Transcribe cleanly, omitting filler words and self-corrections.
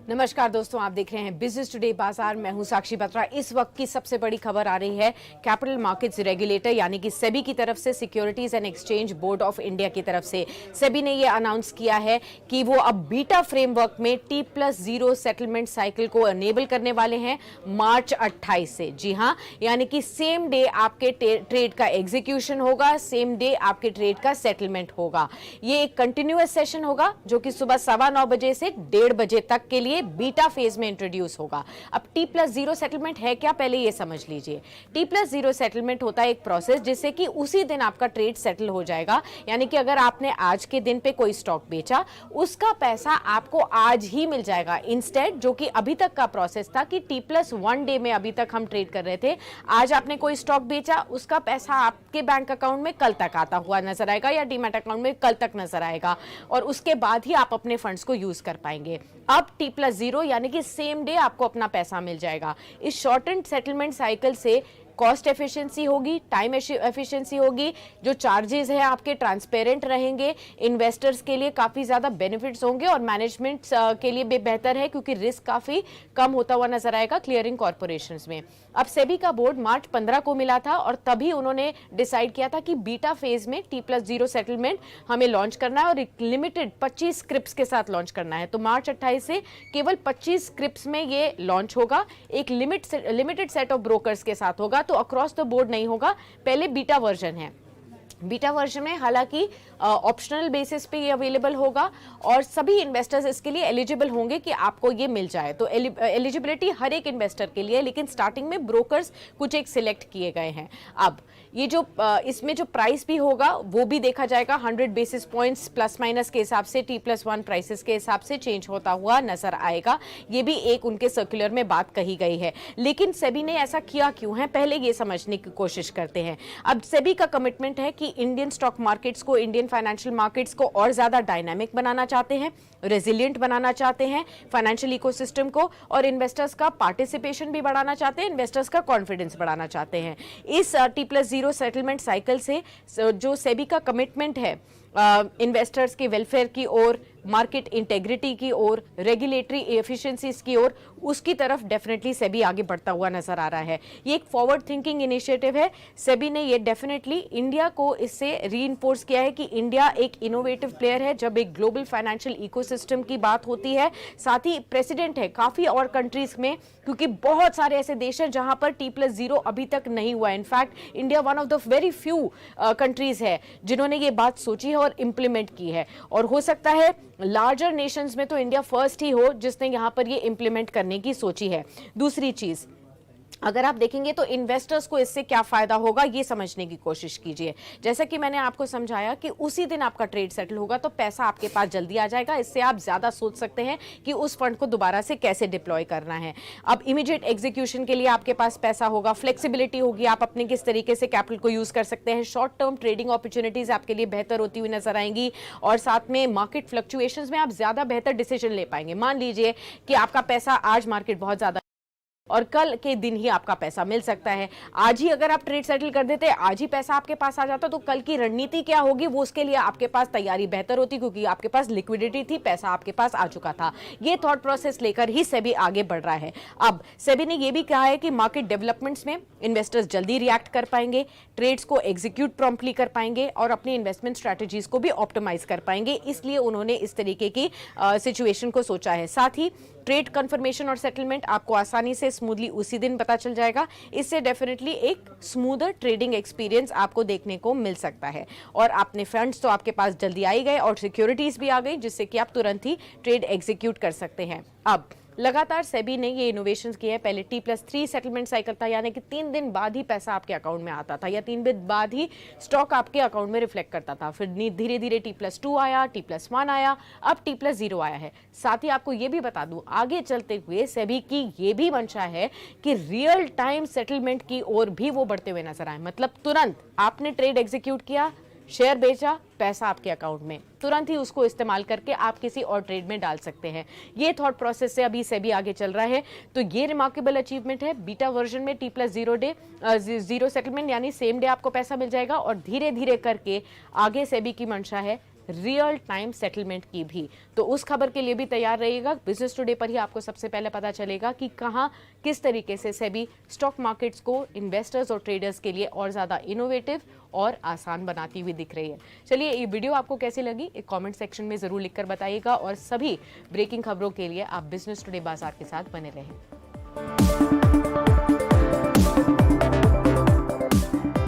नमस्कार दोस्तों, आप देख रहे हैं बिजनेस टुडे बाजार। मैं हूं साक्षी बत्रा। इस वक्त की सबसे बड़ी खबर आ रही है कैपिटल मार्केट्स रेगुलेटर यानी कि सेबी की तरफ से, securities and exchange board of India की तरफ से सेबी ने यह अनाउंस किया है कि वो अब बीटा फ्रेमवर्क में T+0 सेटलमेंट साइकिल को अनेबल करने वाले हैं मार्च 28 से। जी हां, यानी कि सेम डे आपके ट्रेड का एग्जीक्यूशन होगा, सेम डे आपके ट्रेड का सेटलमेंट होगा। ये एक कंटिन्यूअस सेशन होगा जो कि सुबह 9:15 बजे से 1:30 बजे तक के लिए बीटा फेज में इंट्रोड्यूस होगा। अब T+0 सेटलमेंट है क्या, पहले ये समझ लीजिए। T+0 सेटलमेंट होता है एक प्रोसेस जिससे कि उसी दिन आपका ट्रेड सेटल हो जाएगा। यानी कि अगर आपने आज के दिन पे कोई स्टॉक बेचा, उसका पैसा आपको आज ही मिल जाएगा। इंस्टेड जो कि अभी तक का प्रोसेस था कि T+1 डे में अभी तक हम ट्रेड कर रहे थे, आज आपने कोई स्टॉक बेचा, उसका पैसा आपके बैंक अकाउंट में कल तक आता हुआ नजर आएगा या डीमैट अकाउंट में कल तक नजर आएगा और उसके बाद ही आप अपने फंड्स को यूज कर पाएंगे। अब T+0 यानी कि सेम डे आपको अपना पैसा मिल जाएगा। इस शॉर्टेंड सेटलमेंट साइकिल से कॉस्ट एफिशिएंसी होगी, टाइम एफिशिएंसी होगी, जो चार्जेस है आपके ट्रांसपेरेंट रहेंगे, इन्वेस्टर्स के लिए काफ़ी ज़्यादा बेनिफिट्स होंगे और मैनेजमेंट के लिए भी बेहतर है क्योंकि रिस्क काफ़ी कम होता हुआ नजर आएगा क्लियरिंग कॉर्पोरेशंस में। अब सेबी का बोर्ड मार्च 15 को मिला था और तभी उन्होंने डिसाइड किया था कि बीटा फेज में T+0 सेटलमेंट हमें लॉन्च करना है और एक लिमिटेड 25 स्क्रिप्ट्स के साथ लॉन्च करना है। तो मार्च 28 से केवल 25 स्क्रिप्ट्स में ये लॉन्च होगा, एक लिमिटेड सेट ऑफ ब्रोकर्स के साथ होगा, तो अक्रॉस द बोर्ड नहीं होगा। पहले बीटा वर्जन है। बीटा वर्जन में हालांकि ऑप्शनल बेसिस पे ये अवेलेबल होगा और सभी इन्वेस्टर्स इसके लिए एलिजिबल होंगे कि आपको ये मिल जाए। तो एलिजिबिलिटी हर एक इन्वेस्टर के लिए, लेकिन स्टार्टिंग में ब्रोकर्स कुछ एक सिलेक्ट किए गए हैं। अब ये जो इसमें जो प्राइस भी होगा वो भी देखा जाएगा, 100 बेसिस पॉइंट्स प्लस माइनस के हिसाब से T+1 प्राइसेस के हिसाब से चेंज होता हुआ नजर आएगा। ये भी एक उनके सर्कुलर में बात कही गई है। लेकिन सेबी ने ऐसा किया क्यों है, पहले ये समझने की कोशिश करते हैं। अब सेबी का कमिटमेंट है कि इंडियन स्टॉक मार्केट्स को, इंडियन फाइनेंशियल मार्केट्स को और ज्यादा डायनामिक बनाना चाहते हैं, रेजिलिएंट बनाना चाहते हैं फाइनेंशियल इकोसिस्टम को, और इन्वेस्टर्स का पार्टिसिपेशन भी बढ़ाना चाहते हैं, इन्वेस्टर्स का कॉन्फिडेंस बढ़ाना चाहते हैं। इस T+0 सेटलमेंट साइकिल से जो सेबी का कमिटमेंट है इन्वेस्टर्स के वेलफेयर की ओर, मार्केट इंटेग्रिटी की ओर, रेगुलेटरी एफिशिएंसीज की ओर, उसकी तरफ डेफिनेटली सेबी आगे बढ़ता हुआ नजर आ रहा है। ये एक फॉरवर्ड थिंकिंग इनिशिएटिव है। सेबी ने ये डेफिनेटली इंडिया को इससे रीइंफोर्स किया है कि इंडिया एक इनोवेटिव प्लेयर है जब एक ग्लोबल फाइनेंशियल इकोसिस्टम की बात होती है। साथ ही प्रेसिडेंट है काफी और कंट्रीज में, क्योंकि बहुत सारे ऐसे देश हैं जहां पर T+0 अभी तक नहीं हुआ। In fact India one of the very few countries है जिन्होंने ये बात सोची है और इंप्लीमेंट की है, और हो सकता है लार्जर नेशंस में तो इंडिया फर्स्ट ही हो जिसने यहां पर ये इंप्लीमेंट करने की सोची है। दूसरी चीज, अगर आप देखेंगे तो इन्वेस्टर्स को इससे क्या फायदा होगा ये समझने की कोशिश कीजिए। जैसा कि मैंने आपको समझाया कि उसी दिन आपका ट्रेड सेटल होगा तो पैसा आपके पास जल्दी आ जाएगा। इससे आप ज्यादा सोच सकते हैं कि उस फंड को दोबारा से कैसे डिप्लॉय करना है। अब इमीडिएट एग्जीक्यूशन के लिए आपके पास पैसा होगा, फ्लेक्सिबिलिटी होगी, आप अपने किस तरीके से कैपिटल को यूज कर सकते हैं, शॉर्ट टर्म ट्रेडिंग अपॉर्चुनिटीज आपके लिए बेहतर होती हुई नजर आएंगी, और साथ में मार्केट फ्लक्चुएशंस में आप ज्यादा बेहतर डिसीजन ले पाएंगे। मान लीजिए कि आपका पैसा आज मार्केट बहुत ज्यादा और कल के दिन ही आपका पैसा मिल सकता है। आज ही अगर आप ट्रेड सेटल कर देते, आज ही पैसा आपके पास आ जाता, तो कल की रणनीति क्या होगी वो उसके लिए आपके पास तैयारी बेहतर होती, क्योंकि आपके पास लिक्विडिटी थी, पैसा आपके पास आ चुका था। ये थॉट प्रोसेस लेकर ही सेबी आगे बढ़ रहा है। अब सेबी ने यह भी कहा है कि मार्केट डेवलपमेंट्स में इन्वेस्टर्स जल्दी रिएक्ट कर पाएंगे, ट्रेड्स को एग्जीक्यूट प्रॉम्प्टली कर पाएंगे और अपनी इन्वेस्टमेंट स्ट्रैटेजीज को भी ऑप्टिमाइज कर पाएंगे। इसलिए उन्होंने इस तरीके की सिचुएशन को सोचा है। साथ ही ट्रेड कंफर्मेशन और सेटलमेंट आपको आसानी से स्मूथली उसी दिन पता चल जाएगा। इससे डेफिनेटली एक स्मूदर ट्रेडिंग एक्सपीरियंस आपको देखने को मिल सकता है, और अपने फंड्स तो आपके पास जल्दी आ ही गए और सिक्योरिटीज भी आ गई जिससे कि आप तुरंत ही ट्रेड एग्जीक्यूट कर सकते हैं। अब लगातार सेबी ने ये इनोवेशंस किए हैं। पहले T+3 सेटलमेंट साइकिल था, यानी कि 3 दिन बाद ही पैसा आपके अकाउंट में आता था या 3 दिन बाद ही स्टॉक आपके अकाउंट में रिफ्लेक्ट करता था। फिर धीरे धीरे T+2 आया, T+1 आया, अब T+0 आया है। साथ ही आपको ये भी बता दूं, आगे चलते हुए सेबी की ये भी मंशा है कि रियल टाइम सेटलमेंट की ओर भी वो बढ़ते हुए नजर आए। मतलब तुरंत आपने ट्रेड एग्जीक्यूट किया, शेयर बेचा, पैसा आपके अकाउंट में, तुरंत ही उसको इस्तेमाल करके आप किसी और ट्रेड में डाल सकते हैं। ये थॉट प्रोसेस से अभी सेबी आगे चल रहा है। तो ये रिमार्केबल अचीवमेंट है। बीटा वर्जन में T+0 सेटलमेंट यानी सेम डे आपको पैसा मिल जाएगा, और धीरे धीरे करके आगे सेबी की मंशा है रियल टाइम सेटलमेंट की भी। तो उस खबर के लिए भी तैयार रहिएगा। बिजनेस टुडे पर ही आपको सबसे पहले पता चलेगा कि कहां किस तरीके से सेबी स्टॉक मार्केट्स को इन्वेस्टर्स और ट्रेडर्स के लिए और ज्यादा इनोवेटिव और आसान बनाती हुई दिख रही है। चलिए, ये वीडियो आपको कैसी लगी एक कमेंट सेक्शन में जरूर लिखकर बताइएगा और सभी ब्रेकिंग खबरों के लिए आप बिजनेस टुडे बाजार के साथ बने रहें।